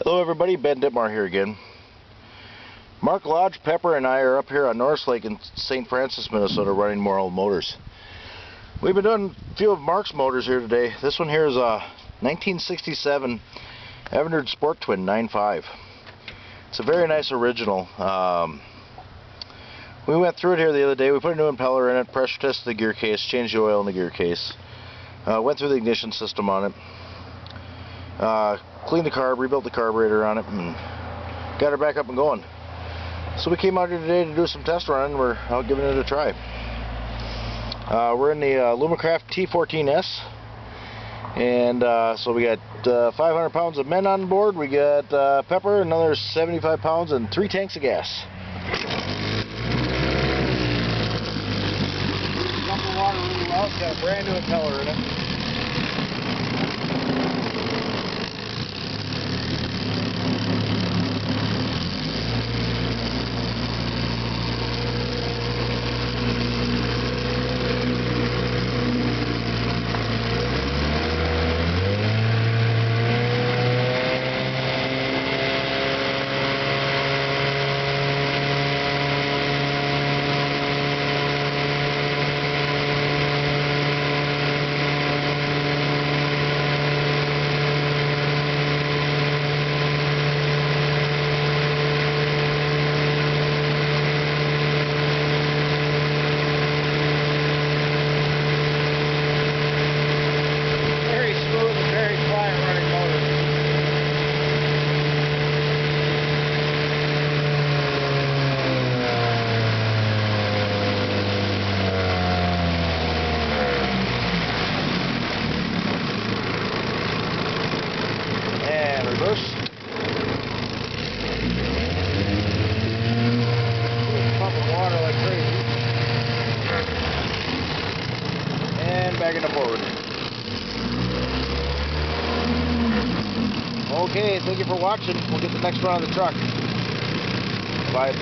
Hello everybody, Ben Ditmar here again. Mark Lodge, Pepper, and I are up here on Norris Lake in St. Francis, Minnesota running more old motors. We've been doing a few of Mark's motors here today. This one here is a 1967 Evinrude Sportwin 9.5. It's a very nice original. We went through it here the other day. We put a new impeller in it, pressure tested the gear case, changed the oil in the gear case, went through the ignition system on it. Cleaned the carb, rebuilt the carburetor on it, and got her back up and going. So we came out here today to do some test running. We're out giving it a try. We're in the Lumacraft T14S, and so we got 500 pounds of men on board. We got Pepper, another 75 pounds, and 3 tanks of gas. Pump the water really well. It's got a brand new impeller in it. Pumping water like crazy. And backing up forward. Okay, thank you for watching. We'll get the next run on the truck. Bye.